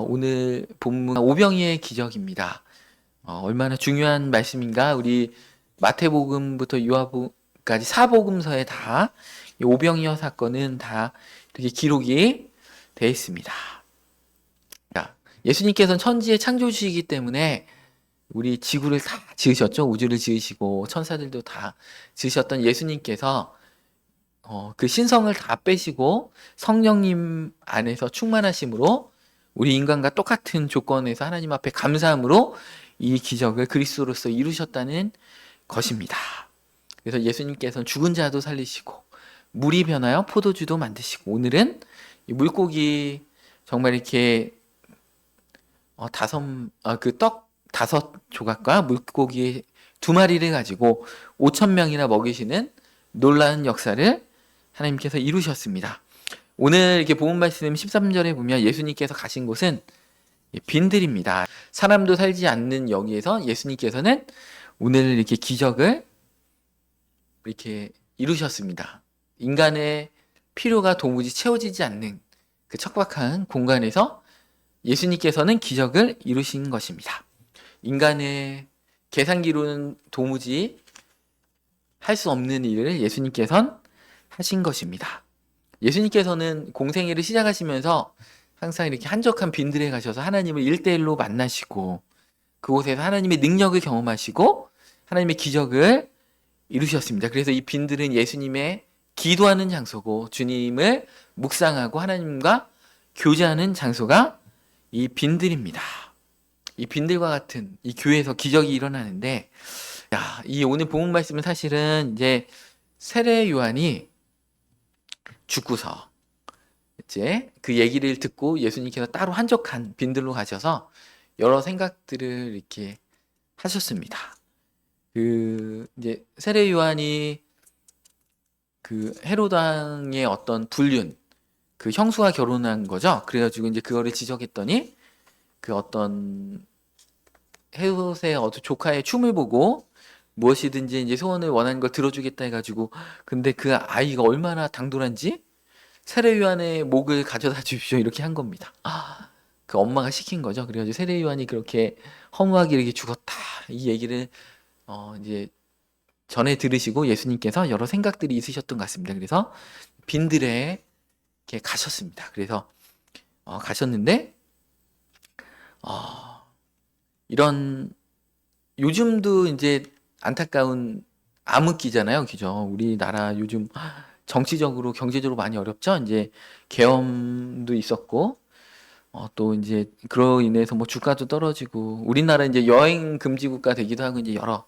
오늘 본문 오병이의 기적입니다. 얼마나 중요한 말씀인가. 우리 마태복음부터 요한복음까지 사복음서에 다 이 오병이어 사건은 다 이렇게 기록이 되어 있습니다. 자, 예수님께서는 천지의 창조주이기 때문에 우리 지구를 다 지으셨죠. 우주를 지으시고 천사들도 다 지으셨던 예수님께서 그 신성을 다 빼시고 성령님 안에서 충만하심으로 우리 인간과 똑같은 조건에서 하나님 앞에 감사함으로 이 기적을 그리스도로서 이루셨다는 것입니다. 그래서 예수님께서는 죽은 자도 살리시고 물이 변하여 포도주도 만드시고, 오늘은 이 물고기 정말 이렇게 그 떡 5조각과 물고기 2마리를 가지고 5,000명이나 먹이시는 놀라운 역사를 하나님께서 이루셨습니다. 오늘 이렇게 본문 말씀 13절에 보면 예수님께서 가신 곳은 빈들입니다. 사람도 살지 않는 여기에서 예수님께서는 오늘 이렇게 기적을 이렇게 이루셨습니다. 인간의 필요가 도무지 채워지지 않는 그 척박한 공간에서 예수님께서는 기적을 이루신 것입니다. 인간의 계산기로는 도무지 할 수 없는 일을 예수님께서는 하신 것입니다. 예수님께서는 공생애를 시작하시면서 항상 이렇게 한적한 빈들에 가셔서 하나님을 1대1로 만나시고 그곳에서 하나님의 능력을 경험하시고 하나님의 기적을 이루셨습니다. 그래서 이 빈들은 예수님의 기도하는 장소고 주님을 묵상하고 하나님과 교제하는 장소가 이 빈들입니다. 이 빈들과 같은 이 교회에서 기적이 일어나는데, 이 오늘 본문 말씀은 사실은 이제 세례 요한이 죽고서 이제 그 얘기를 듣고 예수님께서 따로 한적한 빈들로 가셔서 여러 생각들을 이렇게 하셨습니다. 이제 세례 요한이 그 헤롯 왕의 어떤 불륜, 그 형수와 결혼한 거죠. 그래가지고 이제 그거를 지적했더니 그 어떤 헤롯의 조카의 춤을 보고 무엇이든지 이제 소원을 원하는 걸 들어주겠다 해가지고, 근데 그 아이가 얼마나 당돌한지 세례 요한의 목을 가져다 주십시오 이렇게 한 겁니다. 그 엄마가 시킨 거죠. 그래가지고 세례 요한이 그렇게 허무하게 이렇게 죽었다 이 얘기를 이제 전에 들으시고 예수님께서 여러 생각들이 있으셨던 것 같습니다. 그래서 빈들에 이렇게 가셨습니다. 그래서 가셨는데 이런 요즘도 이제 안타까운 암흑기잖아요, 그죠? 우리나라 요즘 정치적으로 경제적으로 많이 어렵죠. 이제 계엄도 있었고 또 이제 그로 인해서 뭐 주가도 떨어지고 우리나라 이제 여행 금지 국가 되기도 하고 이제 여러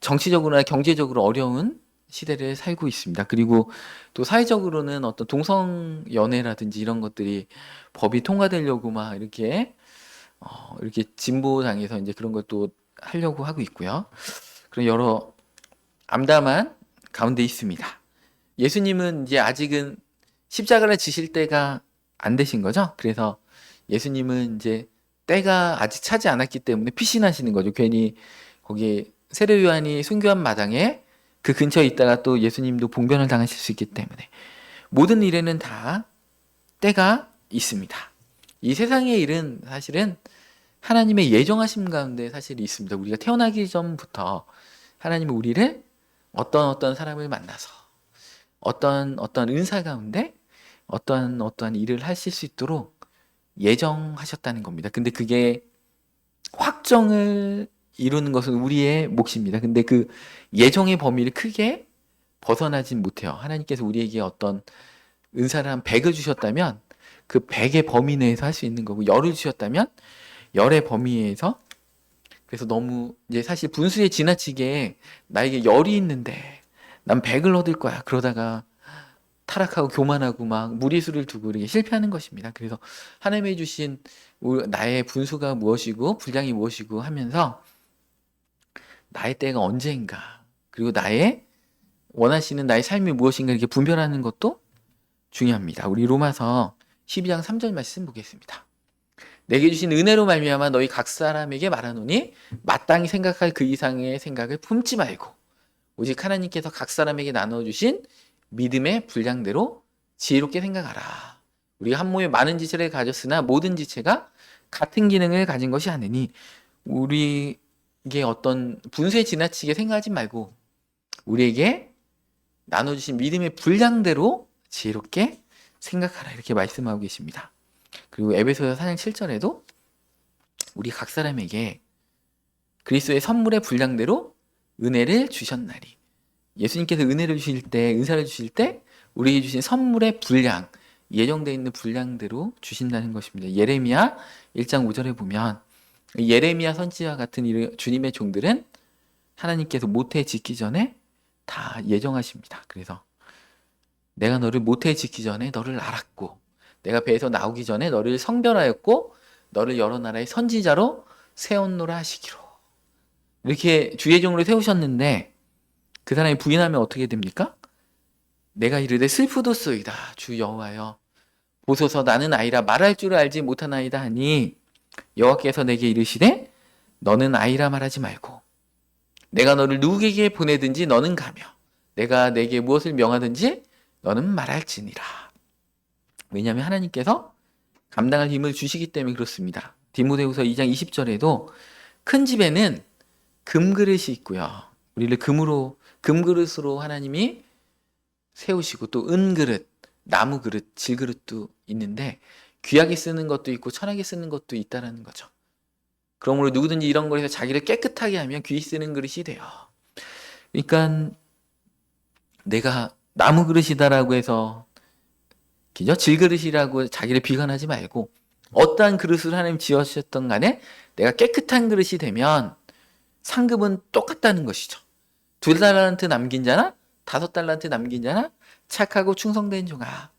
정치적으로나 경제적으로 어려운 시대를 살고 있습니다. 그리고 또 사회적으로는 어떤 동성 연애라든지 이런 것들이 법이 통과되려고 막 이렇게 진보당에서 이제 그런 것도 하려고 하고 있고요. 그런 여러 암담한 가운데 있습니다. 예수님은 이제 아직은 십자가를 지실 때가 안 되신 거죠. 그래서 예수님은 이제 때가 아직 차지 않았기 때문에 피신하시는 거죠. 괜히 거기 세례 요한이 순교한 마당에 그 근처에 있다가 또 예수님도 봉변을 당하실 수 있기 때문에 모든 일에는 다 때가 있습니다. 이 세상의 일은 사실은 하나님의 예정하심 가운데 사실 있습니다. 우리가 태어나기 전부터 하나님은 우리를 어떤 사람을 만나서 어떤 은사 가운데 어떠한 일을 하실 수 있도록 예정하셨다는 겁니다. 근데 그게 확정을 이루는 것은 우리의 몫입니다. 근데 그 예정의 범위를 크게 벗어나진 못해요. 하나님께서 우리에게 어떤 은사를 한 100을 주셨다면 그 100의 범위 내에서 할 수 있는 거고, 열을 주셨다면 열의 범위에서, 그래서 너무 이제 사실 분수에 지나치게 나에게 열이 있는데 난 100을 얻을 거야 그러다가 타락하고 교만하고 막 무리수를 두고 이렇게 실패하는 것입니다. 그래서 하나님이 주신 나의 분수가 무엇이고 분량이 무엇이고 하면서 나의 때가 언제인가, 그리고 나의 원하시는 나의 삶이 무엇인가 이렇게 분별하는 것도 중요합니다. 우리 로마서 12장 3절 말씀 보겠습니다. 내게 주신 은혜로 말미암아 너희 각 사람에게 말하노니 마땅히 생각할 그 이상의 생각을 품지 말고 오직 하나님께서 각 사람에게 나눠주신 믿음의 분량대로 지혜롭게 생각하라. 우리가 한 몸에 많은 지체를 가졌으나 모든 지체가 같은 기능을 가진 것이 아니니 우리에게 어떤 분수에 지나치게 생각하지 말고 우리에게 나눠주신 믿음의 분량대로 지혜롭게 생각하라 이렇게 말씀하고 계십니다. 그리고 에베소서 4장 7절에도 우리 각 사람에게 그리스도의 선물의 분량대로 은혜를 주셨나니 예수님께서 은혜를 주실 때 은사를 주실 때 우리에게 주신 선물의 분량 예정되어 있는 분량대로 주신다는 것입니다. 예레미야 1장 5절에 보면 예레미야 선지자 같은 주님의 종들은 하나님께서 모태 짓기 전에 다 예정하십니다. 그래서 내가 너를 모태 짓기 전에 너를 알았고 내가 배에서 나오기 전에 너를 성별하였고 너를 여러 나라의 선지자로 세웠노라 하시기로 이렇게 주의 종으로 세우셨는데 그 사람이 부인하면 어떻게 됩니까? 내가 이르되 슬프도소이다 주 여호와여 보소서 나는 아이라 말할 줄을 알지 못하나이다 하니 여호와께서 내게 이르시되 너는 아이라 말하지 말고 내가 너를 누구에게 보내든지 너는 가며 내가 내게 무엇을 명하든지 너는 말할지니라. 왜냐하면 하나님께서 감당할 힘을 주시기 때문에 그렇습니다. 디모데후서 2장 20절에도 큰 집에는 금그릇이 있고요. 우리를 금그릇으로 하나님이 세우시고 또 은그릇, 나무그릇, 질그릇도 있는데 귀하게 쓰는 것도 있고 천하게 쓰는 것도 있다라는 거죠. 그러므로 누구든지 이런 거에서 자기를 깨끗하게 하면 귀히 쓰는 그릇이 돼요. 그러니까 내가 나무그릇이다라고 해서 그죠? 질그릇이라고 자기를 비관하지 말고 어떠한 그릇을 하나님 지으셨던 간에 내가 깨끗한 그릇이 되면 상급은 똑같다는 것이죠. 2달란트 남긴 자나 5달란트 남긴 자나 착하고 충성된 종아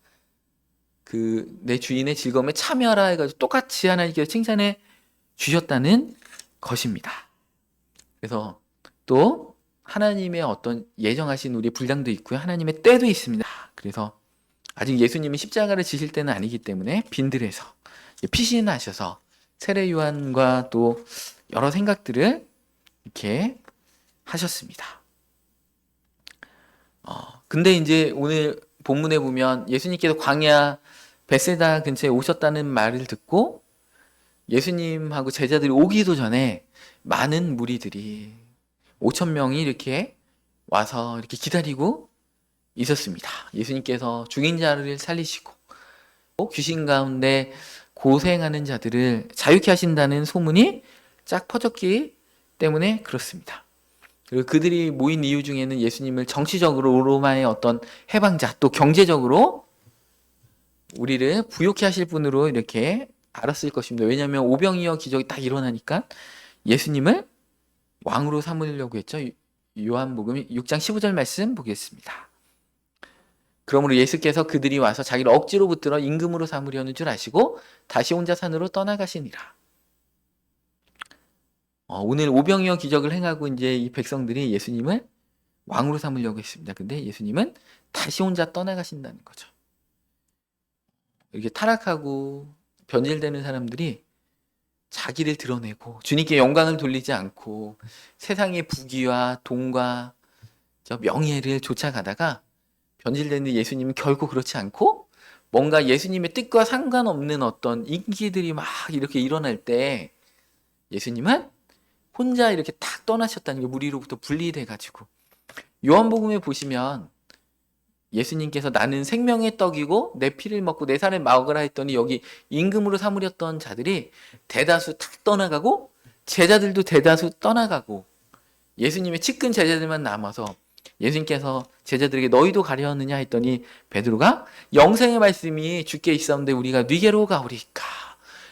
내 주인의 즐거움에 참여하라 해가지고 똑같이 하나님께서 칭찬해 주셨다는 것입니다. 그래서 또 하나님의 어떤 예정하신 우리 분량도 있고요. 하나님의 때도 있습니다. 그래서 아직 예수님이 십자가를 지실 때는 아니기 때문에 빈들에서 피신하셔서 세례 요한과 또 여러 생각들을 이렇게 하셨습니다. 근데 이제 오늘 본문에 보면 예수님께서 광야 벳세다 근처에 오셨다는 말을 듣고 예수님하고 제자들이 오기도 전에 많은 무리들이 5,000명이 이렇게 와서 이렇게 기다리고 있었습니다. 예수님께서 죽인 자를 살리시고 귀신 가운데 고생하는 자들을 자유케 하신다는 소문이 쫙 퍼졌기 때문에 그렇습니다. 그리고 그들이 모인 이유 중에는 예수님을 정치적으로 로마의 어떤 해방자 또 경제적으로 우리를 부욕케 하실 분으로 이렇게 알았을 것입니다. 왜냐하면 오병이어 기적이 딱 일어나니까 예수님을 왕으로 삼으려고 했죠. 요한복음 6장 15절 말씀 보겠습니다. 그러므로 예수께서 그들이 와서 자기를 억지로 붙들어 임금으로 삼으려는 줄 아시고 다시 혼자 산으로 떠나가시니라. 오늘 오병이어 기적을 행하고 이제 이 백성들이 예수님을 왕으로 삼으려고 했습니다. 근데 예수님은 다시 혼자 떠나가신다는 거죠. 이렇게 타락하고 변질되는 사람들이 자기를 드러내고 주님께 영광을 돌리지 않고 세상의 부귀와 돈과 명예를 쫓아가다가 변질되는 예수님은 결코 그렇지 않고 뭔가 예수님의 뜻과 상관없는 어떤 인기들이 막 이렇게 일어날 때 예수님은 혼자 이렇게 탁 떠나셨다는 게 무리로부터 분리돼 가지고 요한복음에 보시면 예수님께서 나는 생명의 떡이고 내 피를 먹고 내 살을 먹으라 했더니 여기 임금으로 삼으렸던 자들이 대다수 탁 떠나가고 제자들도 대다수 떠나가고 예수님의 측근 제자들만 남아서 예수님께서 제자들에게 너희도 가려느냐 했더니 베드로가 영생의 말씀이 주께 있었는데 우리가 네게로 가오리까.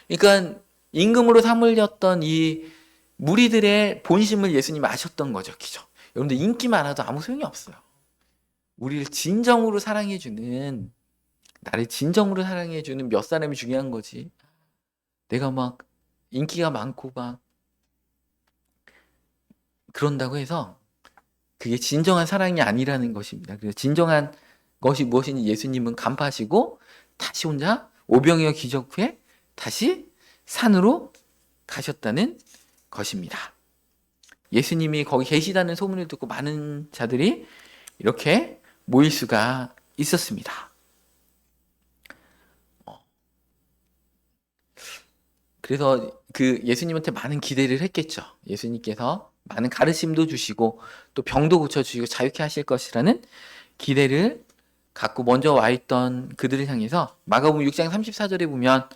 그러니까 임금으로 삼으렸던 이 무리들의 본심을 예수님이 아셨던 거죠. 그죠? 여러분들 인기 많아도 아무 소용이 없어요. 우리를 진정으로 사랑해주는 나를 진정으로 사랑해주는 몇 사람이 중요한 거지. 내가 막 인기가 많고 막 그런다고 해서 그게 진정한 사랑이 아니라는 것입니다. 그래서 진정한 것이 무엇인지 예수님은 간파하시고 다시 혼자 오병이어 기적 후에 다시 산으로 가셨다는 것입니다. 예수님이 거기 계시다는 소문을 듣고 많은 자들이 이렇게 모일 수가 있었습니다. 그래서 그 예수님한테 많은 기대를 했겠죠. 예수님께서 많은 가르침도 주시고 또 병도 고쳐주시고 자유케 하실 것이라는 기대를 갖고 먼저 와 있던 그들을 향해서 마가복음 6장 34절에 보면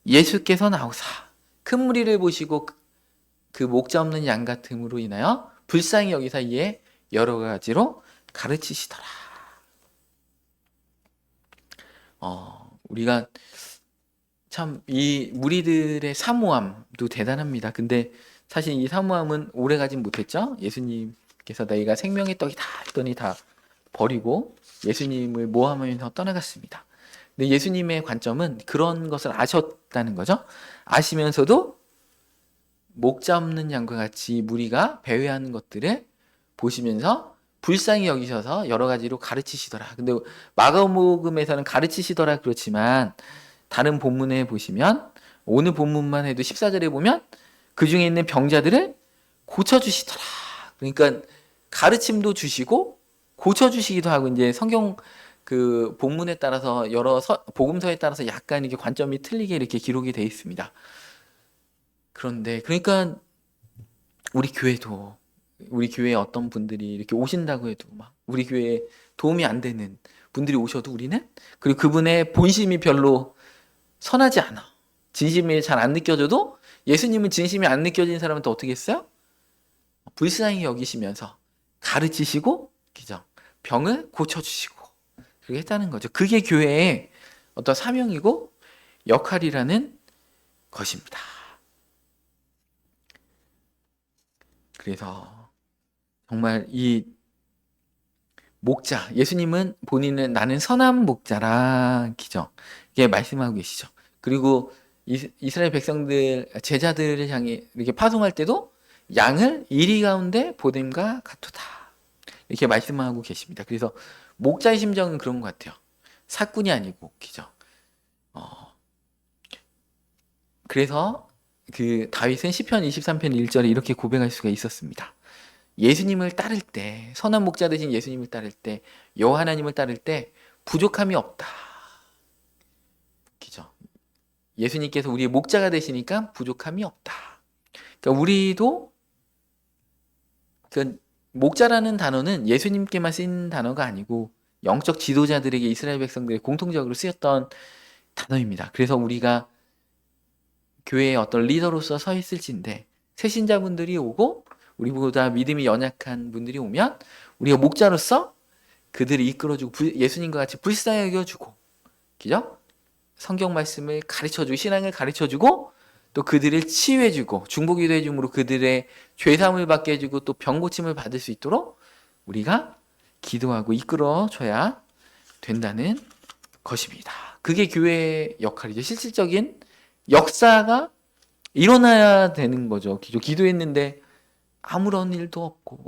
예수께서 나오사 큰 무리를 보시고 그 목자 없는 양 같음으로 인하여 불쌍히 여기사 이에 여러 가지로 가르치시더라. 우리가 참 이 무리들의 사모함도 대단합니다. 근데 사실 이 사모함은 오래 가진 못했죠. 예수님께서 너희가 생명의 떡이다 했더니 다 버리고 예수님을 모함하면서 떠나갔습니다. 근데 예수님의 관점은 그런 것을 아셨다는 거죠. 아시면서도 목자 없는 양과 같이 무리가 배회하는 것들을 보시면서 불쌍히 여기셔서 여러 가지로 가르치시더라. 근데 마가복음에서는 가르치시더라 그렇지만 다른 본문에 보시면 오늘 본문만 해도 14절에 보면 그 중에 있는 병자들을 고쳐주시더라. 그러니까 가르침도 주시고 고쳐주시기도 하고 이제 성경 그 본문에 따라서 여러 복음서에 따라서 약간 이게 관점이 틀리게 이렇게 기록이 되어 있습니다. 그런데 그러니까 우리 교회에 어떤 분들이 이렇게 오신다고 해도 막 우리 교회에 도움이 안 되는 분들이 오셔도 우리는 그리고 그분의 본심이 별로 선하지 않아. 진심이 잘 안 느껴져도 예수님은 진심이 안 느껴지는 사람은 또 어떻게 했어요? 불쌍히 여기시면서 가르치시고 그죠? 병을 고쳐주시고 그렇게 했다는 거죠. 그게 교회의 어떤 사명이고 역할이라는 것입니다. 그래서 정말 이 목자, 예수님은 본인은 나는 선한 목자라 기죠. 이게 말씀하고 계시죠. 그리고 이스라엘 백성들, 제자들을 향해 이렇게 파송할 때도 양을 이리 가운데 보냄과 같도다. 이렇게 말씀하고 계십니다. 그래서 목자의 심정은 그런 것 같아요. 사꾼이 아니고, 기죠. 그래서 그 다윗은 시편 23편 1절에 이렇게 고백할 수가 있었습니다. 예수님을 따를 때, 선한 목자 되신 예수님을 따를 때, 여호와 하나님을 따를 때 부족함이 없다. 그죠? 예수님께서 우리의 목자가 되시니까 부족함이 없다. 그러니까 우리도 그 목자라는 단어는 예수님께만 쓰인 단어가 아니고 영적 지도자들에게 이스라엘 백성들이 공통적으로 쓰였던 단어입니다. 그래서 우리가 교회의 어떤 리더로서 서 있을진데 새신자분들이 오고 우리보다 믿음이 연약한 분들이 오면 우리가 목자로서 그들을 이끌어주고 예수님과 같이 불쌍히 여겨주고 그죠? 성경 말씀을 가르쳐주고 신앙을 가르쳐주고 또 그들을 치유해주고 중보기도 해줌으로 그들의 죄사함을 받게 해주고 또 병고침을 받을 수 있도록 우리가 기도하고 이끌어줘야 된다는 것입니다. 그게 교회의 역할이죠. 실질적인 역사가 일어나야 되는 거죠. 기도했는데 아무런 일도 없고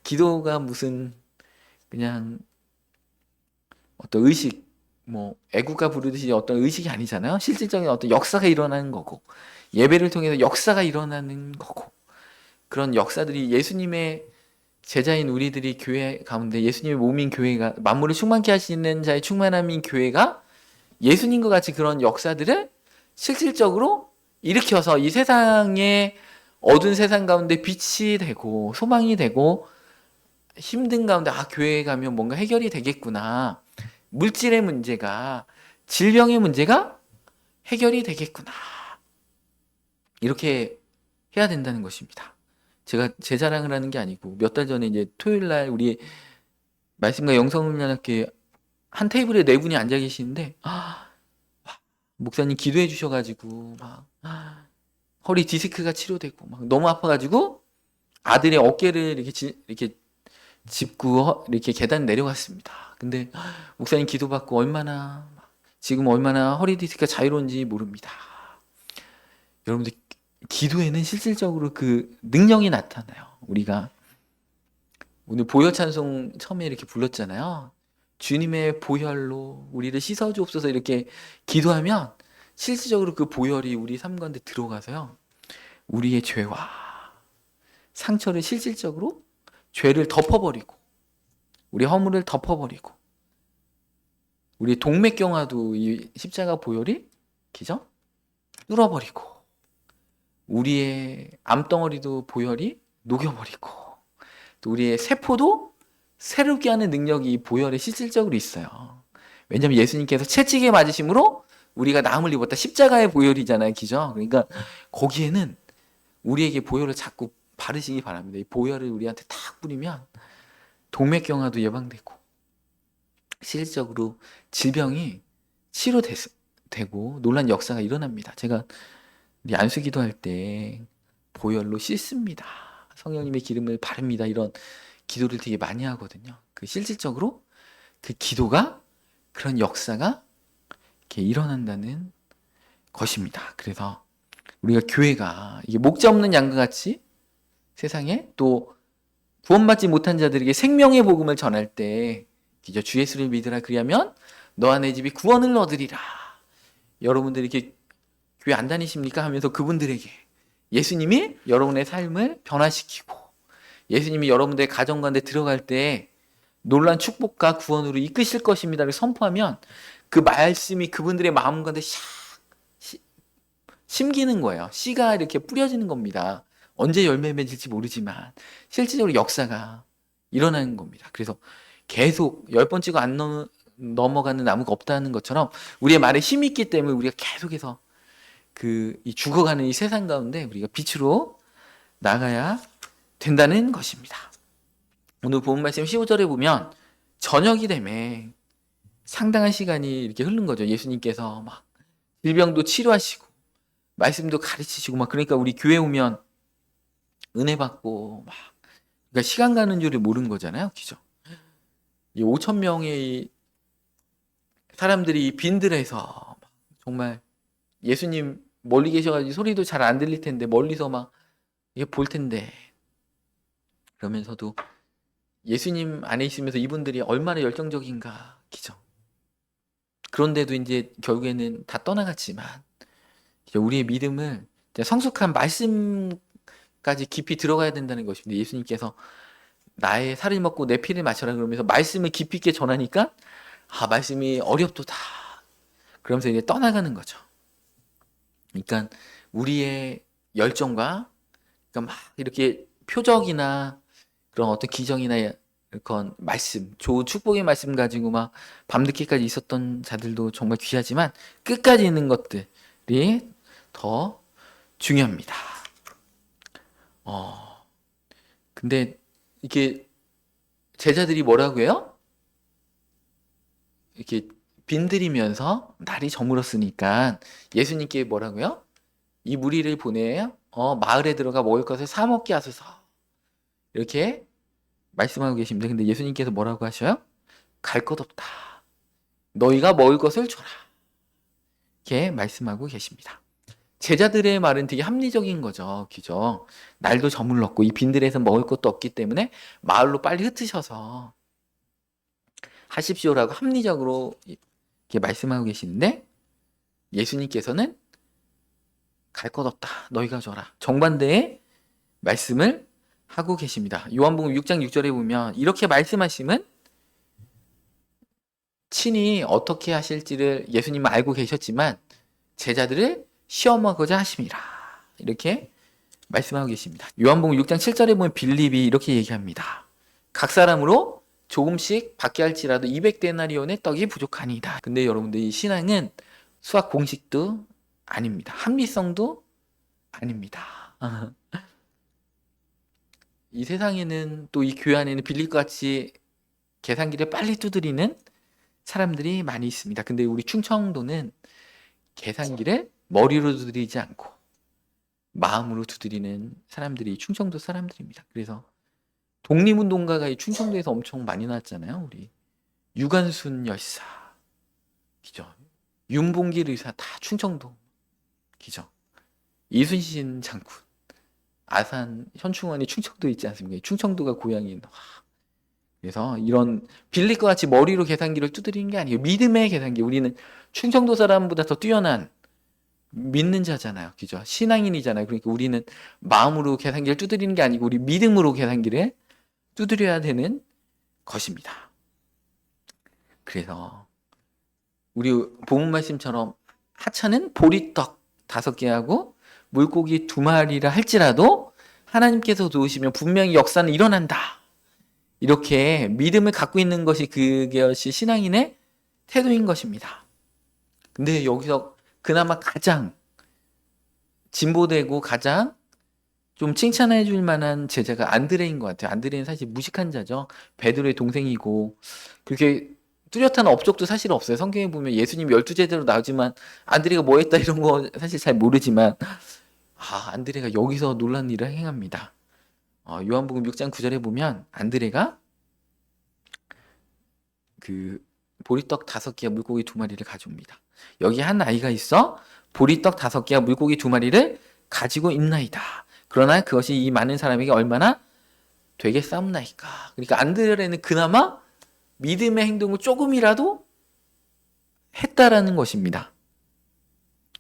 기도가 무슨 그냥 어떤 의식 뭐 애국가 부르듯이 어떤 의식이 아니잖아요. 실질적인 어떤 역사가 일어나는 거고 예배를 통해서 역사가 일어나는 거고 그런 역사들이 예수님의 제자인 우리들이 교회 가운데 예수님의 몸인 교회가 만물을 충만케 하시는 자의 충만함인 교회가 예수님과 같이 그런 역사들을 실질적으로 일으켜서 이 세상의 어두운 세상 가운데 빛이 되고 소망이 되고 힘든 가운데 교회에 가면 뭔가 해결이 되겠구나. 물질의 문제가 질병의 문제가 해결이 되겠구나. 이렇게 해야 된다는 것입니다. 제가 제 자랑을 하는 게 아니고 몇 달 전에 이제 토요일 날 우리 말씀과 영성훈련학교에 한 테이블에 네 분이 앉아 계시는데 목사님 기도해 주셔가지고 막 허리 디스크가 치료되고 막 너무 아파가지고 아들의 어깨를 이렇게 짚고 이렇게 계단 내려갔습니다. 근데 목사님 기도받고 지금 얼마나 허리 디스크가 자유로운지 모릅니다. 여러분들 기도에는 실질적으로 그 능력이 나타나요. 우리가 오늘 보혈 찬송 처음에 이렇게 불렀잖아요. 주님의 보혈로 우리를 씻어주옵소서 이렇게 기도하면 실질적으로 그 보혈이 우리 삶 가운데 들어가서요. 우리의 죄와 상처를 실질적으로 죄를 덮어버리고 우리 허물을 덮어버리고 우리 동맥경화도 이 십자가 보혈이 기죠? 뚫어버리고 우리의 암덩어리도 보혈이 녹여버리고 또 우리의 세포도 새롭게 하는 능력이 이 보혈에 실질적으로 있어요. 왜냐하면 예수님께서 채찍에 맞으심으로 우리가 나음을 입었다. 십자가의 보혈이잖아요. 그죠? 그러니까 거기에는 우리에게 보혈을 자꾸 바르시기 바랍니다. 이 보혈을 우리한테 탁 뿌리면 동맥경화도 예방되고 실질적으로 질병이 치료되고 놀란 역사가 일어납니다. 제가 우리 안수기도 할 때 보혈로 씻습니다. 성령님의 기름을 바릅니다. 이런 기도를 되게 많이 하거든요. 그 실질적으로 그 기도가 그런 역사가 이렇게 일어난다는 것입니다. 그래서 우리가 교회가 이게 목자 없는 양과 같이 세상에 또 구원받지 못한 자들에게 생명의 복음을 전할 때 기저 주 예수를 믿으라 그리하면 너와 내 집이 구원을 얻으리라. 여러분들이 이렇게 교회 안 다니십니까? 하면서 그분들에게 예수님이 여러분의 삶을 변화시키고 예수님이 여러분들의 가정 가운데 들어갈 때 놀란 축복과 구원으로 이끄실 것입니다를 선포하면 그 말씀이 그분들의 마음 가운데 심기는 거예요. 씨가 이렇게 뿌려지는 겁니다. 언제 열매 맺을지 모르지만 실질적으로 역사가 일어나는 겁니다. 그래서 계속 10번 찍어 안 넘어가는 나무가 없다는 것처럼 우리의 말에 힘이 있기 때문에 우리가 계속해서 이 죽어가는 이 세상 가운데 우리가 빛으로 나가야 된다는 것입니다. 오늘 본 말씀 15절에 보면 저녁이 되면 상당한 시간이 이렇게 흐른 거죠. 예수님께서 막 질병도 치료하시고 말씀도 가르치시고 막 그러니까 우리 교회 오면 은혜 받고 막 그러니까 시간 가는 줄을 모르는 거잖아요. 그죠? 이 5천 명의 사람들이 빈들에서 정말 예수님 멀리 계셔가지고 소리도 잘 안 들릴 텐데 멀리서 막 이게 볼 텐데 그러면서도 예수님 안에 있으면서 이분들이 얼마나 열정적인가. 그죠? 그런데도 이제 결국에는 다 떠나갔지만 우리의 믿음을 성숙한 말씀까지 깊이 들어가야 된다는 것입니다. 예수님께서 나의 살을 먹고 내 피를 마셔라 그러면서 말씀을 깊이 있게 전하니까 말씀이 어렵도다. 그러면서 이제 떠나가는 거죠. 그러니까 우리의 열정과 그러니까 막 이렇게 표적이나 그런 어떤 기정이나 그런 말씀, 좋은 축복의 말씀 가지고 막 밤늦게까지 있었던 자들도 정말 귀하지만 끝까지 있는 것들이 더 중요합니다. 근데 이게 제자들이 뭐라고 해요? 이렇게 빈들이면서 날이 저물었으니까 예수님께 뭐라고요? 이 무리를 보내요. 마을에 들어가 먹을 것을 사 먹게 하소서. 이렇게 말씀하고 계십니다. 근데 예수님께서 뭐라고 하셔요? 갈 것 없다. 너희가 먹을 것을 줘라. 이렇게 말씀하고 계십니다. 제자들의 말은 되게 합리적인 거죠. 그죠? 날도 저물렀고 이 빈들에서 먹을 것도 없기 때문에 마을로 빨리 흩으셔서 하십시오라고 합리적으로 이렇게 말씀하고 계시는데 예수님께서는 갈 것 없다. 너희가 줘라. 정반대의 말씀을 하고 계십니다. 요한복음 6장 6절에 보면 이렇게 말씀하심은 친히 어떻게 하실지를 예수님은 알고 계셨지만 제자들을 시험하고자 하심이라. 이렇게 말씀하고 계십니다. 요한복음 6장 7절에 보면 빌립이 이렇게 얘기합니다. 각 사람으로 조금씩 받게 할지라도 200데나리온의 떡이 부족하니이다. 근데 여러분들 이 신앙은 수학 공식도 아닙니다. 합리성도 아닙니다. 이 세상에는 또 이 교회 안에는 빌립과 같이 계산기를 빨리 두드리는 사람들이 많이 있습니다. 근데 우리 충청도는 계산기를 머리로 두드리지 않고 마음으로 두드리는 사람들이 충청도 사람들입니다. 그래서 독립운동가가 이 충청도에서 엄청 많이 나왔잖아요. 우리 유관순 열사, 기죠? 윤봉길 의사 다 충청도, 기죠? 이순신 장군, 아산 현충원이 충청도에 있지 않습니까? 충청도가 고향인. 그래서 이런 빌립과 같이 머리로 계산기를 두드리는 게 아니에요. 믿음의 계산기. 우리는 충청도 사람보다 더 뛰어난 믿는 자잖아요. 그죠? 신앙인이잖아요. 그러니까 우리는 마음으로 계산기를 두드리는 게 아니고 우리 믿음으로 계산기를 두드려야 되는 것입니다. 그래서 우리 본문 말씀처럼 하찮은 보리떡 5개하고 물고기 2마리라 할지라도 하나님께서 도우시면 분명히 역사는 일어난다. 이렇게 믿음을 갖고 있는 것이 그것이 신앙인의 태도인 것입니다. 근데 여기서 그나마 가장 진보되고 가장 좀 칭찬해 줄 만한 제자가 안드레인 것 같아요. 안드레는 사실 무식한 자죠. 베드로의 동생이고 그렇게 뚜렷한 업적도 사실 없어요. 성경에 보면 예수님 12제자로 나오지만 안드레가 뭐 했다 이런 거 사실 잘 모르지만 안드레가 여기서 놀라운 일을 행합니다. 요한복음 6장 9절에 보면 안드레가 그 보리떡 5개와 물고기 2마리를 가져옵니다. 여기 한 아이가 있어 보리떡 5개와 물고기 2마리를 가지고 있나이다. 그러나 그것이 이 많은 사람에게 얼마나 되겠사옵나이까. 그러니까 안드레는 그나마 믿음의 행동을 조금이라도 했다라는 것입니다.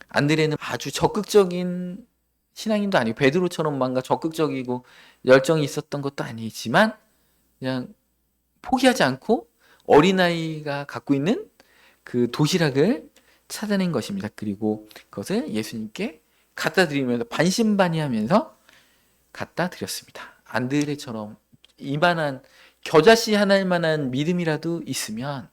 안드레는 아주 적극적인 신앙인도 아니고 베드로처럼 뭔가 적극적이고 열정이 있었던 것도 아니지만 그냥 포기하지 않고 어린아이가 갖고 있는 그 도시락을 찾아낸 것입니다. 그리고 그것을 예수님께 갖다 드리면서 반신반의하면서 갖다 드렸습니다. 안드레처럼 이만한 겨자씨 하나일 만한 믿음이라도 있으면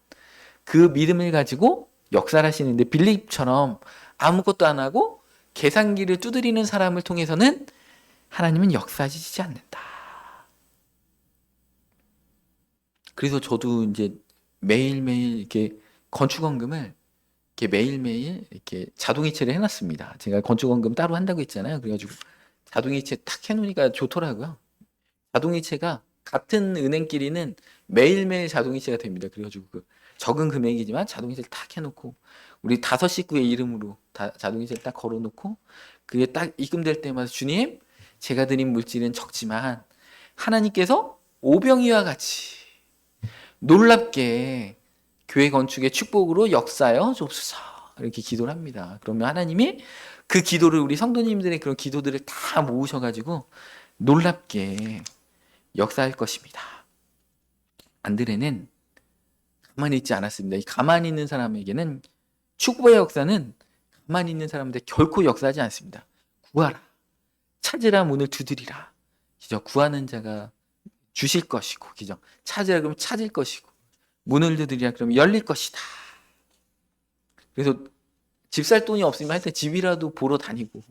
그 믿음을 가지고 역사를 하시는데 빌립처럼 아무것도 안 하고 계산기를 두드리는 사람을 통해서는 하나님은 역사하시지 않는다. 그래서 저도 이제 매일매일 이렇게 건축원금을 이렇게 매일매일 이렇게 자동이체를 해놨습니다. 제가 건축원금 따로 한다고 했잖아요. 그래가지고 자동이체 탁 해놓으니까 좋더라고요. 자동이체가 같은 은행끼리는 매일매일 자동이체가 됩니다. 그래가지고 그 적은 금액이지만 자동이체를 탁 해놓고 우리 5식구의 이름으로 자동이체를 딱 걸어놓고 그게 딱 입금될 때마다 주님 제가 드린 물질은 적지만 하나님께서 오병이와 같이 놀랍게 교회 건축의 축복으로 역사하여 줍소서 이렇게 기도를 합니다. 그러면 하나님이 그 기도를 우리 성도님들의 그런 기도들을 다 모으셔가지고 놀랍게 역사할 것입니다. 안드레는 가만히 있지 않았습니다. 이 가만히 있는 사람에게는 축복의 역사는 가만히 있는 사람한테 결코 역사하지 않습니다. 구하라. 찾으라 문을 두드리라. 그죠? 구하는 자가 주실 것이고, 그죠? 찾으라 그러면 찾을 것이고, 문을 두드리라 그러면 열릴 것이다. 그래서 집 살 돈이 없으면 하여튼 집이라도 보러 다니고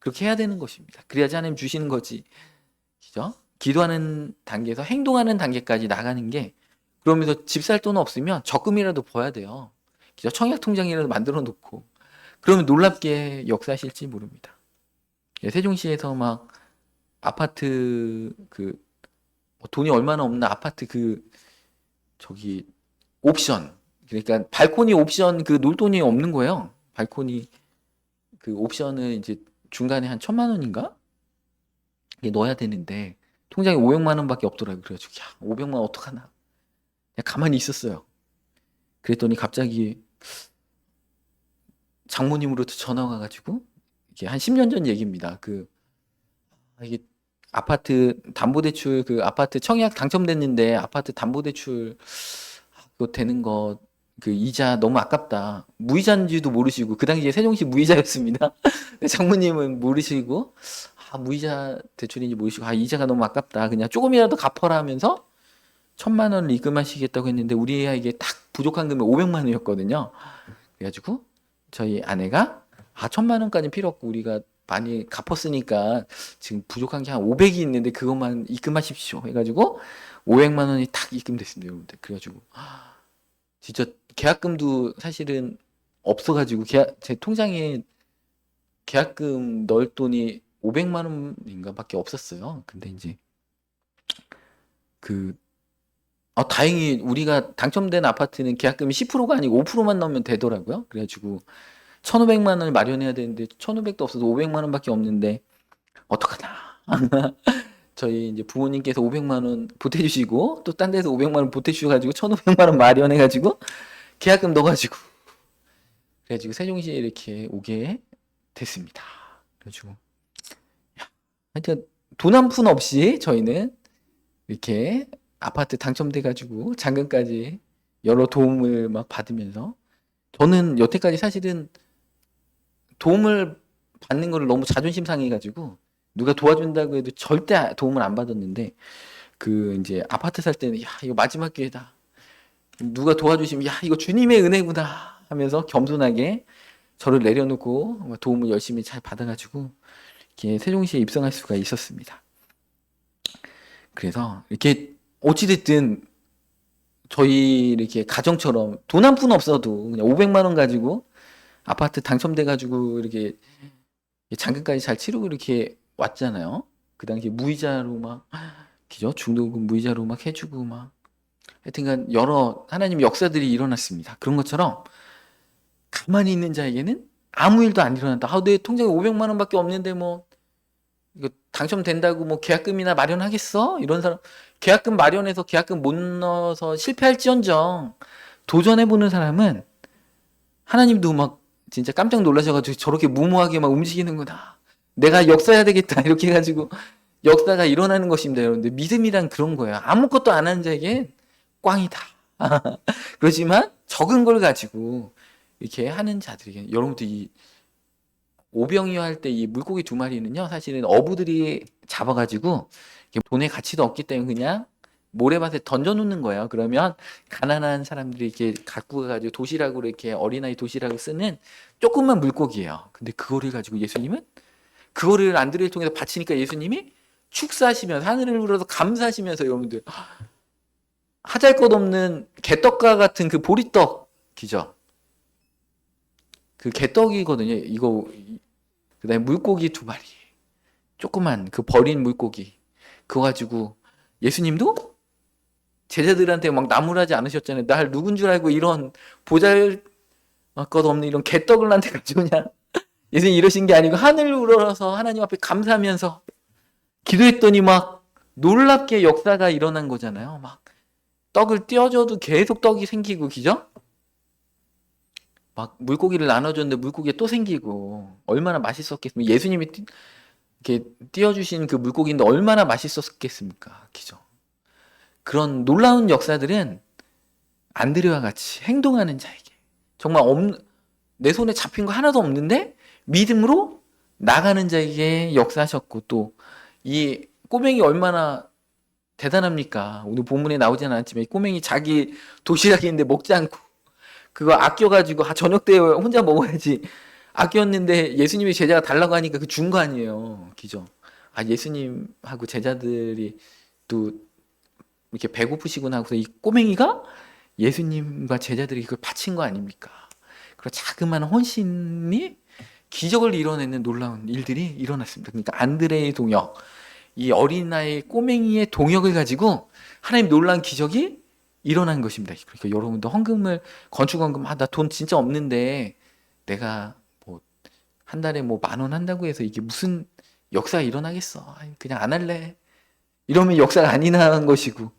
그렇게 해야 되는 것입니다. 그래야지 하나님 주시는 거지. 그죠? 기도하는 단계에서 행동하는 단계까지 나가는 게 그러면서 집 살 돈 없으면 적금이라도 버야 돼요. 그죠? 청약 통장이라도 만들어 놓고 그러면 놀랍게 역사하실지 모릅니다. 세종시에서 막 아파트 돈이 얼마나 없나 아파트 저기 옵션 그러니까 발코니 옵션 놀돈이 없는 거예요. 발코니 옵션을 이제 중간에 한 1,000만 원인가 이게 넣어야 되는데 통장에 500만 원밖에 없더라고요. 그래가지고 500만 원 어떡하나 그냥 가만히 있었어요. 그랬더니 갑자기 장모님으로부터 전화가 가지고 이게 한 10년 전 얘기입니다. 이게 아파트 담보대출 아파트 청약 당첨됐는데 아파트 담보대출 그거 되는 거 이자 너무 아깝다. 무이자인지도 모르시고 그 당시에 세종시 무이자였습니다. 장모님은 모르시고 무이자 대출인지 모르시고 이자가 너무 아깝다. 그냥 조금이라도 갚아라 하면서 1,000만 원을 입금하시겠다고 했는데 우리 아이에게 딱 부족한 금액 500만 원이었거든요. 그래가지고 저희 아내가 1,000만 원까지는 필요 없고 우리가 많이 갚았으니까 지금 부족한 게 한 500이 있는데 그것만 입금하십시오. 해가지고 500만 원이 딱 입금됐습니다, 여러분들. 그래가지고 진짜 계약금도 사실은 없어가지고 제 통장에 계약금 넣을 돈이 500만 원인가밖에 없었어요. 근데 이제 다행히 우리가 당첨된 아파트는 계약금이 10%가 아니고 5%만 넣으면 되더라고요. 그래가지고 1,500만 원을 마련해야 되는데 1,500도 없어서 500만 원밖에 없는데 어떡하나. 저희 이제 부모님께서 500만 원 보태주시고 또 딴 데서 500만 원 보태주셔가지고 1,500만 원 마련해가지고 계약금 넣어가지고 그래가지고 세종시에 이렇게 오게 됐습니다. 그래가지고 하여튼 돈 한 푼 없이 저희는 이렇게 아파트 당첨돼가지고 잔금까지 여러 도움을 막 받으면서 저는 여태까지 사실은 도움을 받는 거를 너무 자존심 상해가지고 누가 도와준다고 해도 절대 도움을 안 받았는데 그 이제 아파트 살 때는 야 이거 마지막 기회다. 누가 도와주시면 야 이거 주님의 은혜구나 하면서 겸손하게 저를 내려놓고 도움을 열심히 잘 받아가지고 이렇게 세종시에 입성할 수가 있었습니다. 그래서 이렇게 어찌됐든 저희 이렇게 가정처럼 돈 한 푼 없어도 그냥 500만 원 가지고 아파트 당첨돼가지고 이렇게 잔금까지 잘 치르고 이렇게 왔잖아요. 그 당시 무이자로 막 그죠? 중도금 무이자로 막 해주고 막 하여튼간 여러 하나님 역사들이 일어났습니다. 그런 것처럼 가만히 있는 자에게는 아무 일도 안 일어난다. 아, 내 통장에 500만 원밖에 없는데 뭐 이거 당첨된다고 뭐 계약금이나 마련하겠어? 이런 사람 계약금 마련해서 계약금 못 넣어서 실패할지언정 도전해보는 사람은 하나님도 막 진짜 깜짝 놀라셔가지고 저렇게 무모하게 막 움직이는구나. 내가 역사해야 되겠다. 이렇게 해가지고 역사가 일어나는 것입니다, 여러분들. 믿음이란 그런 거예요. 아무것도 안 하는 자에겐 꽝이다. 그렇지만 적은 걸 가지고 이렇게 하는 자들에게 여러분들 이 오병이어 할 때 이 물고기 두 마리는요 사실은 어부들이 잡아가지고 돈의 가치도 없기 때문에 그냥 모래밭에 던져놓는 거예요. 그러면 가난한 사람들이 이렇게 갖고 가가지고 도시락으로 이렇게 어린아이 도시락을 쓰는 조그만 물고기예요. 근데 그거를 가지고 예수님은 그거를 안드레를 통해서 바치니까 예수님이 축사하시면서 하늘을 불어서 감사하시면서 여러분들 하잘것없는 개떡과 같은 그 보리떡이죠. 그 개떡이거든요. 이거 그다음에 물고기 두 마리, 조그만 그 버린 물고기 그거 가지고 예수님도 제자들한테 막 나무라지 않으셨잖아요. 날 누군 줄 알고 이런 보잘것없는 이런 개떡을 나한테 가져오냐. 예수님 이러신 게 아니고 하늘을 우러러서 하나님 앞에 감사하면서 기도했더니 막 놀랍게 역사가 일어난 거잖아요. 막 떡을 띄워줘도 계속 떡이 생기고 그죠? 막 물고기를 나눠줬는데 물고기가 또 생기고 얼마나 맛있었겠습니까? 예수님이 이렇게 띄워주신 그 물고기인데 얼마나 맛있었겠습니까? 그죠? 그런 놀라운 역사들은 안드레와 같이 행동하는 자에게 정말 내 손에 잡힌 거 하나도 없는데 믿음으로 나가는 자에게 역사하셨고 또 이 꼬맹이 얼마나 대단합니까? 오늘 본문에 나오진 않았지만 이 꼬맹이 자기 도시락인데 먹지 않고 그거 아껴가지고 저녁 때 혼자 먹어야지 아꼈는데 예수님이 제자가 달라고 하니까 그 준 거 아니에요. 그죠? 아 예수님하고 제자들이 또 이렇게 배고프시구나 하고서 이 꼬맹이가 예수님과 제자들이 그걸 바친 거 아닙니까? 그런 자그마한 헌신이 기적을 이뤄내는 놀라운 일들이 일어났습니다. 그러니까 안드레의 동역, 이 어린아이 꼬맹이의 동역을 가지고 하나님 놀라운 기적이 일어난 것입니다. 그러니까 여러분도 헌금을 건축헌금 나 돈 진짜 없는데 내가 뭐 한 달에 뭐 10,000원 한다고 해서 이게 무슨 역사가 일어나겠어? 그냥 안 할래. 이러면 역사가 안 일어나는 것이고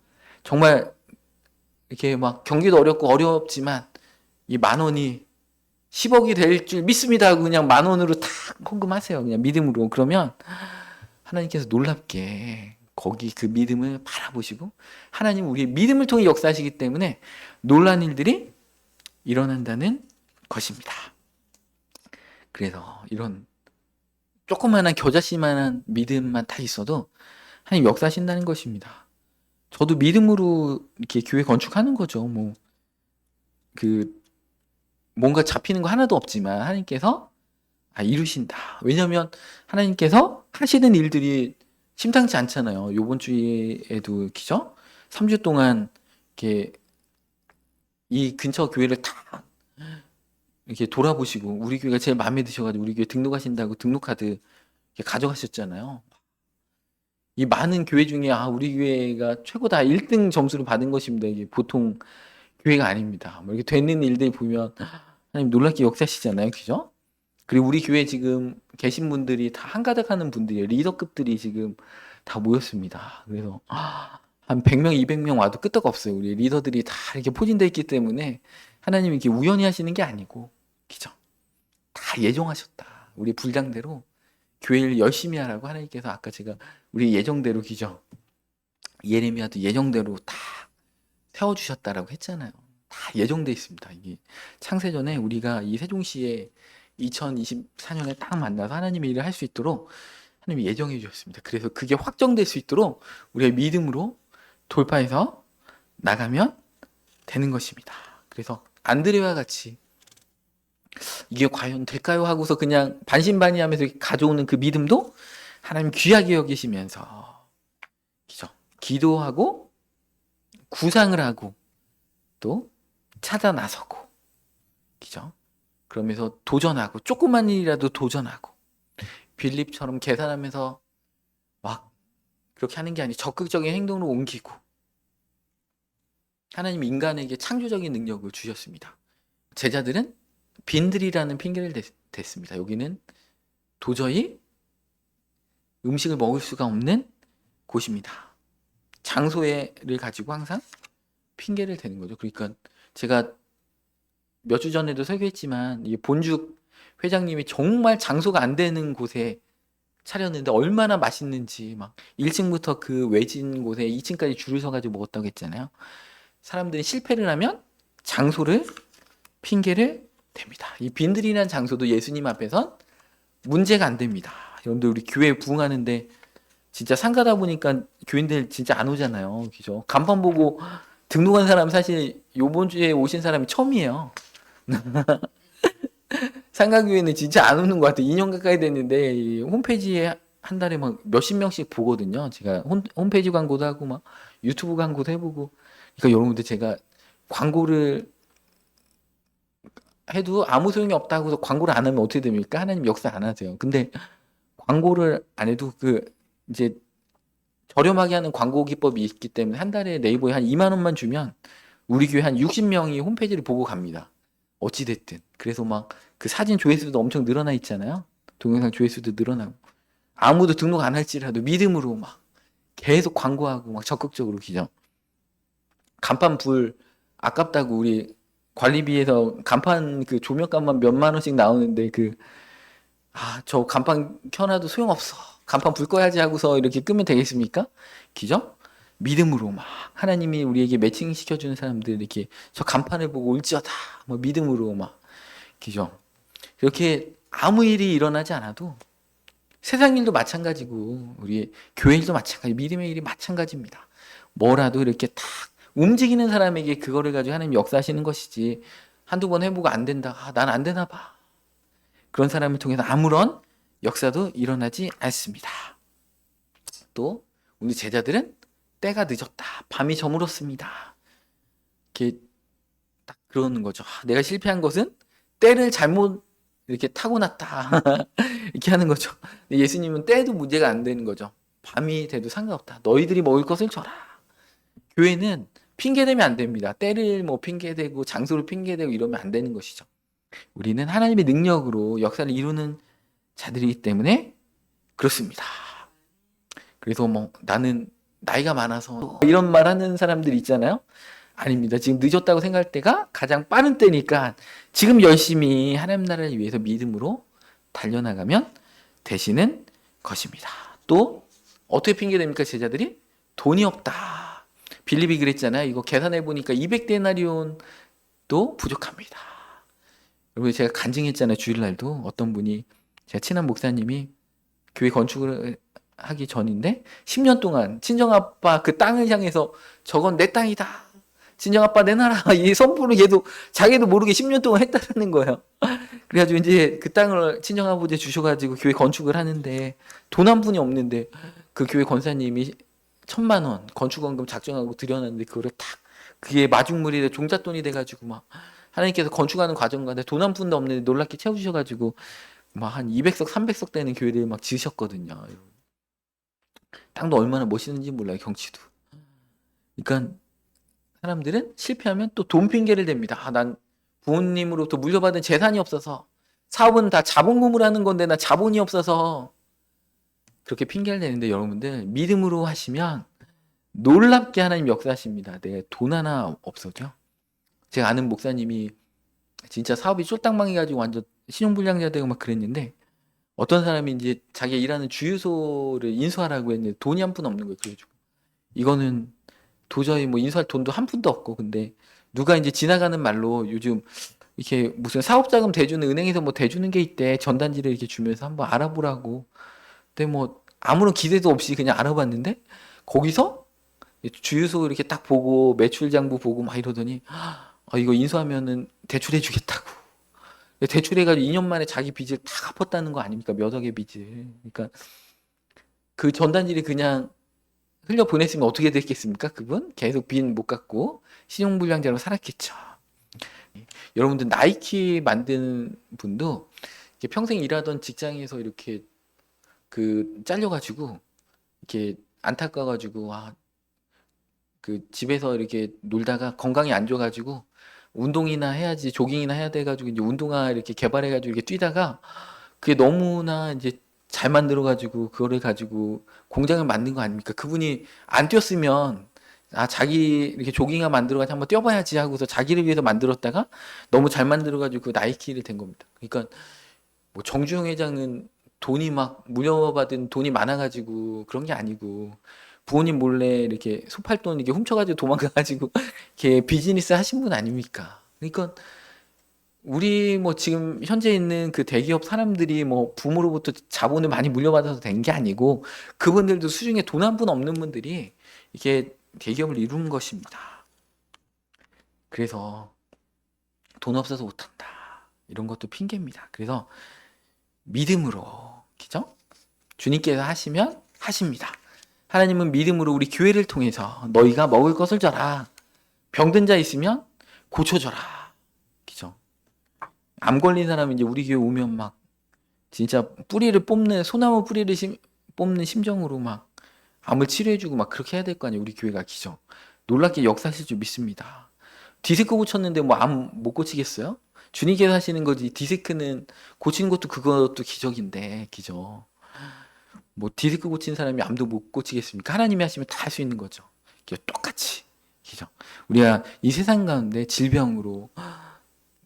정말 이렇게 막 경기도 어렵고 어렵지만 이 10,000원이 10억이 될 줄 믿습니다 하고 그냥 10,000원으로 탁 헌금하세요. 그냥 믿음으로. 그러면 하나님께서 놀랍게 거기 그 믿음을 바라보시고 하나님 우리의 믿음을 통해 역사하시기 때문에 놀란 일들이 일어난다는 것입니다. 그래서 이런 조그마한 겨자씨만한 믿음만 다 있어도 하나님 역사하신다는 것입니다. 저도 믿음으로 이렇게 교회 건축하는 거죠. 뭐 그 뭔가 잡히는 거 하나도 없지만 하나님께서 이루신다. 왜냐하면 하나님께서 하시는 일들이 심상치 않잖아요. 요번 주에도 그죠? 3주 동안 이렇게 이 근처 교회를 다 이렇게 돌아보시고 우리 교회가 제일 마음에 드셔가지고 우리 교회 등록하신다고 등록카드 이렇게 가져가셨잖아요. 이 많은 교회 중에 우리 교회가 최고다 1등 점수를 받은 것입니다. 이게 보통 교회가 아닙니다. 뭐 이렇게 되는 일들 보면 하나님 놀랍게 역사하시잖아요. 그죠? 그리고 우리 교회 지금 계신 분들이 다 한가득하는 분들이에요. 리더급들이 지금 다 모였습니다. 그래서 한 100명, 200명 와도 끄떡 없어요. 우리 리더들이 다 이렇게 포진되어 있기 때문에 하나님이 이렇게 우연히 하시는 게 아니고, 그죠? 다 예정하셨다. 우리 분량대로 교회를 열심히 하라고 하나님께서 아까 제가 우리 예정대로 그죠? 예레미야도 예정대로 다 세워주셨다라고 했잖아요. 다 예정돼 있습니다. 이게 창세전에 우리가 이 세종시에 2024년에 딱 만나서 하나님의 일을 할 수 있도록 하나님이 예정해 주셨습니다. 그래서 그게 확정될 수 있도록 우리의 믿음으로 돌파해서 나가면 되는 것입니다. 그래서 안드레와 같이 이게 과연 될까요? 하고서 그냥 반신반의하면서 가져오는 그 믿음도 하나님 귀하게 여기시면서 그죠? 기도하고 구상을 하고 또 찾아 나서고 그죠? 그러면서 도전하고 조그만 일이라도 도전하고 빌립처럼 계산하면서 막 그렇게 하는 게 아니고 적극적인 행동으로 옮기고 하나님 인간에게 창조적인 능력을 주셨습니다. 제자들은 빈들이라는 핑계를 댔습니다. 여기는 도저히 음식을 먹을 수가 없는 곳입니다. 장소를 가지고 항상 핑계를 대는 거죠. 그러니까 제가 몇 주 전에도 설교했지만 이 본죽 회장님이 정말 장소가 안 되는 곳에 차렸는데 얼마나 맛있는지 막 1층부터 그 외진 곳에 2층까지 줄을 서가지고 먹었다고 했잖아요. 사람들이 실패를 하면 장소를 핑계를 댑니다. 이 빈들이라는 장소도 예수님 앞에선 문제가 안 됩니다. 여러분들 우리 교회 부흥하는데 진짜 상가다 보니까 교인들 진짜 안 오잖아요. 그죠? 간판 보고 등록한 사람 사실 요번 주에 오신 사람이 처음이에요. 상가교회는 진짜 안 오는 것 같아요. 2년 가까이 됐는데 이 홈페이지에 한 달에 막 몇십 명씩 보거든요. 제가 홈페이지 광고도 하고 막 유튜브 광고도 해보고. 그러니까 여러분들 제가 광고를 해도 아무 소용이 없다고 해서 광고를 안 하면 어떻게 됩니까? 하나님 역사 안 하세요. 근데 광고를 안 해도 그 이제 저렴하게 하는 광고 기법이 있기 때문에 한 달에 네이버에 한 2만 원만 주면 우리 교회 한 60명이 홈페이지를 보고 갑니다. 어찌 됐든. 그래서 막 그 사진 조회수도 엄청 늘어나 있잖아요. 동영상 조회수도 늘어나고. 아무도 등록 안 할지라도 믿음으로 막 계속 광고하고 막 적극적으로 기죠. 간판 불 아깝다고 우리 관리비에서 간판 그 조명값만 몇만 원씩 나오는데 저 간판 켜놔도 소용없어. 간판 불 꺼야지 하고서 이렇게 끄면 되겠습니까? 기죠? 믿음으로 막 하나님이 우리에게 매칭 시켜주는 사람들 이렇게 저 간판을 보고 울지어다 뭐 믿음으로 막 기죠? 이렇게 아무 일이 일어나지 않아도 세상 일도 마찬가지고 우리 교회 일도 마찬가지, 믿음의 일이 마찬가지입니다. 뭐라도 이렇게 탁 움직이는 사람에게 그거를 가지고 하나님 역사하시는 것이지 한두 번 해보고 안 된다. 난 안 되나 봐. 그런 사람을 통해서 아무런 역사도 일어나지 않습니다. 또 우리 제자들은 때가 늦었다. 밤이 저물었습니다. 이렇게 딱 그러는 거죠. 내가 실패한 것은 때를 잘못 이렇게 타고났다. 이렇게 하는 거죠. 예수님은 때도 문제가 안 되는 거죠. 밤이 돼도 상관없다. 너희들이 먹을 것을 줘라. 교회는 핑계대면 안 됩니다. 때를 뭐 핑계대고 장소를 핑계대고 이러면 안 되는 것이죠. 우리는 하나님의 능력으로 역사를 이루는 자들이기 때문에 그렇습니다. 그래서 뭐 나는 나이가 많아서 이런 말 하는 사람들 있잖아요. 아닙니다. 지금 늦었다고 생각할 때가 가장 빠른 때니까 지금 열심히 하나님 나라를 위해서 믿음으로 달려나가면 되시는 것입니다. 또 어떻게 핑계됩니까? 제자들이 돈이 없다. 빌립이 그랬잖아요. 이거 계산해 보니까 200데나리온도 부족합니다. 여러분 제가 간증했잖아요. 주일날도 어떤 분이 제가 친한 목사님이 교회 건축을 하기 전인데 10년 동안 친정아빠 그 땅을 향해서 저건 내 땅이다. 친정아빠 내놔라. 이 선포를 계속 자기도 모르게 10년 동안 했다는 거예요. 그래가지고 이제 그 땅을 친정아버지 주셔가지고 교회 건축을 하는데 돈 한 푼이 없는데 그 교회 권사님이 1,000만 원 건축원금 작정하고 드려놨는데 그거를 탁 그게 마중물이 종잣돈이 돼가지고 막 하나님께서 건축하는 과정 가운데 돈 한 푼도 없는데 놀랍게 채워주셔가지고 막 한 200석 300석 되는 교회를 막 지으셨거든요. 땅도 얼마나 멋있는지 몰라요. 경치도. 그러니까 사람들은 실패하면 또 돈 핑계를 댑니다. 난 부모님으로부터 물려받은 재산이 없어서 사업은 다 자본금으로 하는 건데 나 자본이 없어서 그렇게 핑계를 대는데 여러분들 믿음으로 하시면 놀랍게 하나님 역사하십니다. 내 돈 하나 없어져. 제가 아는 목사님이 진짜 사업이 쫄딱망해가지고 완전 신용불량자 되고 막 그랬는데 어떤 사람이 이제 자기 일하는 주유소를 인수하라고 했는데 돈이 한 푼 없는 거예요. 그래가지고 이거는 도저히 뭐 인수할 돈도 한 푼도 없고 근데 누가 이제 지나가는 말로 요즘 이렇게 무슨 사업자금 대주는 은행에서 뭐 대주는 게 있대. 전단지를 이렇게 주면서 한번 알아보라고. 근데 뭐 아무런 기대도 없이 그냥 알아봤는데 거기서 주유소 이렇게 딱 보고 매출 장부 보고 막 이러더니 이거 인수하면은 대출해 주겠다고. 대출해가지고 2년 만에 자기 빚을 다 갚았다는 거 아닙니까? 몇 억의 빚을. 그러니까 그 전단지를 그냥 흘려 보냈으면 어떻게 됐겠습니까? 그분 계속 빚 못 갚고 신용불량자로 살았겠죠. 여러분들 나이키 만드는 분도 이렇게 평생 일하던 직장에서 이렇게 그 잘려가지고 이렇게 안타까워가지고 그 집에서 이렇게 놀다가 건강이 안 좋아가지고 운동이나 해야지 조깅이나 해야 돼가지고 이제 운동화 이렇게 개발해가지고 이렇게 뛰다가 그게 너무나 이제 잘 만들어가지고 그거를 가지고 공장을 만든 거 아닙니까? 그분이 안 뛰었으면 자기 이렇게 조깅화 만들어가지고 한번 뛰어봐야지 하고서 자기를 위해서 만들었다가 너무 잘 만들어가지고 그 나이키를 된 겁니다. 그러니까 뭐 정주영 회장은 돈이 막 물려받은 돈이 많아가지고 그런 게 아니고 부모님 몰래 이렇게 소팔돈 이렇게 훔쳐가지고 도망가가지고 이렇게 비즈니스 하신 분 아닙니까? 그러니까 우리 뭐 지금 현재 있는 그 대기업 사람들이 뭐 부모로부터 자본을 많이 물려받아서 된 게 아니고 그분들도 수중에 돈 한 푼 없는 분들이 이게 대기업을 이룬 것입니다. 그래서 돈 없어서 못한다. 이런 것도 핑계입니다. 그래서 믿음으로, 그죠? 주님께서 하시면 하십니다. 하나님은 믿음으로 우리 교회를 통해서 너희가 먹을 것을 줘라. 병든 자 있으면 고쳐줘라. 그죠? 암 걸린 사람이 이제 우리 교회 오면 막 진짜 뿌리를 뽑는 소나무 뿌리를 뽑는 심정으로 막 암을 치료해주고 막 그렇게 해야 될 거 아니에요. 우리 교회가 기죠. 놀랍게 역사하실 줄 믿습니다. 디스크 고쳤는데 뭐 암 못 고치겠어요? 주님께서 하시는 거지. 디스크는 고치는 것도 그것도 기적인데 기죠. 뭐 디스크 고친 사람이 암도 못 고치겠습니까? 하나님이 하시면 다 할 수 있는 거죠. 똑같이 기죠. 우리가 이 세상 가운데 질병으로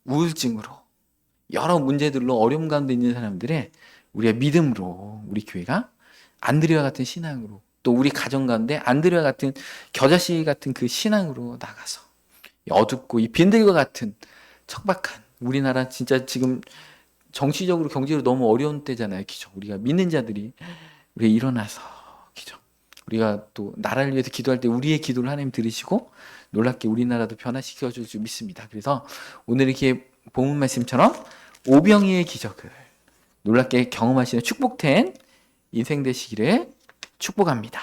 우울증으로 여러 문제들로 어려움 가운데 있는 사람들의 우리가 믿음으로 우리 교회가 안드레와 같은 신앙으로 또 우리 가정 가운데 안드레와 같은 겨자씨 같은 그 신앙으로 나가서 어둡고 이 빈들과 같은 척박한 우리나라 진짜 지금 정치적으로 경제로 너무 어려운 때잖아요. 기죠. 우리가 믿는 자들이 우리 일어나서 기죠. 우리가 또 나라를 위해서 기도할 때 우리의 기도를 하나님 들으시고 놀랍게 우리나라도 변화시켜 줄 줄 믿습니다. 그래서 오늘 이렇게 본문 말씀처럼 오병이의 기적을 놀랍게 경험하시는 축복된 인생 되시기를 축복합니다.